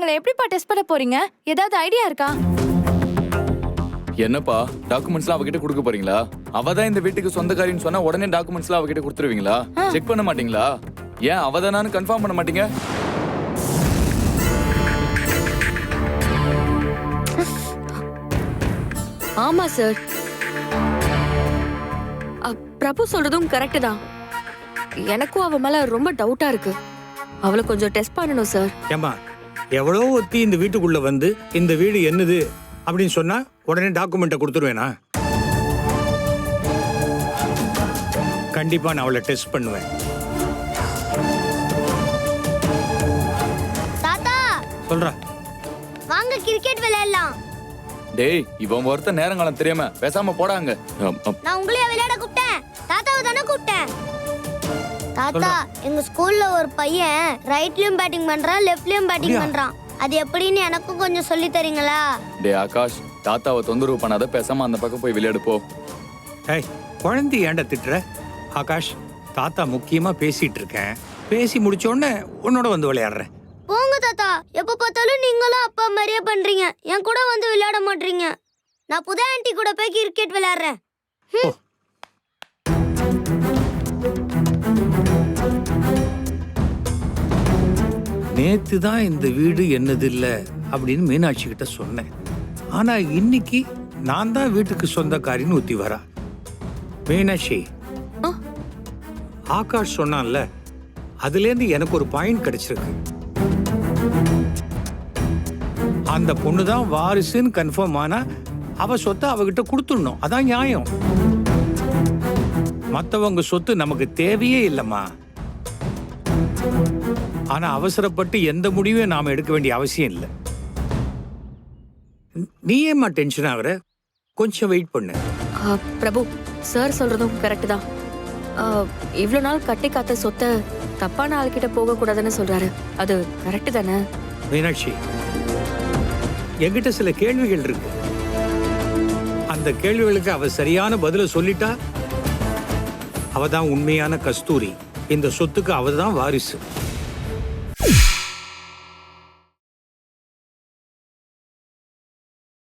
அவளை எப்படிப்பா டெஸ்ட் பண்ண போறீங்க? ஏதாவது ஐடியா இருக்கா? என்னப்பா டாக்குமெண்ட்ஸ்லாம் அவகிட்ட கொடுக்க போறீங்களா? அவதான் இந்த வீட்டுக்கு சொந்தக்காரின்னு சொன்னா உடனே டாக்குமெண்ட்ஸ்லாம் அவகிட்ட கொடுத்துருவீங்களா? செக் பண்ண மாட்டீங்களா? ஏன் அவதானான்னு கன்ஃபார்ம் பண்ண மாட்டீங்க? ஆமா சார், பிரபு சொல்றதும் கரெக்ட் தான். எனக்கும் அவ மேல ரொம்ப டவுட்டா இருக்கு. அவளை கொஞ்சம் டெஸ்ட் பண்ணணும் சார். ஏமா, எவ்வளோ ஒத்தி இந்த வீட்டுக்குள்ள வந்து இந்த வீடு என்னது அப்படின்னு சொன்னா உடனே டாக்குமெண்ட்டை கொடுத்துருவேனா? கண்டிப்பா நான் அவளை டெஸ்ட் பண்ணுவேன். தாத்தா சொல்றா. வாங்க கிரிக்கெட் விளையாடலாம். டேய், இவன் ஒருத்த நேரங்காலம் தெரியாம பேசாம போடாங்க. நான் உங்களைய விளையாட கூப்பிட்டேன், தாத்தாவை தானே கூப்பிட்டேன். தாத்தா, எங்க ஸ்கூல்ல ஒரு பையன் ரைட்லயும் பேட்டிங் பண்றான், லெஃப்ட்லயும் பேட்டிங் பண்றான். அது எப்படின்னு எனக்கும் கொஞ்சம் சொல்லி தரீங்களா? டேய் ஆகாஷ், தாத்தாவை தொந்தரவு பண்ணாத, பேசாம அந்த பக்கம் போய் விளையாடு போ. ஏய், குழந்தை ஏன்டா திட்டுற? ஆகாஷ், தாத்தா முக்கியமா பேசிட்டு இருக்கேன். பேசி முடிச்ச உடனே உன்னோட வந்து விளையாடுறேன். போங்க தாத்தா, எப்ப பார்த்தாலும் நீங்களும் அப்பா மாதிரியே பண்றீங்க. என் கூட வந்து விளையாட மாட்டீங்க. நான் புது ஆன்ட்டி கூட போய் கிரிக்கெட் விளையாடுறேன். நேத்து தான் இந்த வீடு என்னது இல்ல அப்படின்னு மீனாட்சி கிட்ட சொன்னேன். ஆனா இன்னைக்கு நான் தான் வீட்டுக்கு சொந்தக்காரின்னு ஊத்தி வரா. மீனாட்சி, ஆகாஷ் சொன்னான்ல, அதுல இருந்து எனக்கு ஒரு பாயிண்ட் கிடைச்சிருக்கு. அந்த பொண்ணுதான் வாரிசுன்னு கன்ஃபார்ம் ஆனா அவ சொத்தை அவகிட்ட கொடுத்துடணும். அதான் நியாயம். மத்தவங்க சொத்து நமக்கு தேவையே இல்லம்மா. ஆனா அவசரப்பட்டு எந்த முடிவையும் நாம எடுக்க வேண்டிய அவசியம் இல்லை. நீ ஏமா டென்ஷன் ஆகுற? கொஞ்சம் வெயிட் பண்ணு. பிரபு, சார் சொல்றதும் கரெக்ட் தான். இவ்வளவு நாள் கட்டி காத்த சொத்தை தப்பான ஆள்கிட்ட போக கூடாதுன்னு சொல்றாரு. அது கரெக்ட் தானே? மீனாட்சி, என்கிட்ட சில கேள்விகள் இருக்கு. அந்த கேள்விகளுக்கு அவ சரியான பதில சொல்லிட்டா அவதான் உண்மையான கஸ்தூரி. இந்த சொத்துக்கு அவதான் வாரிசு.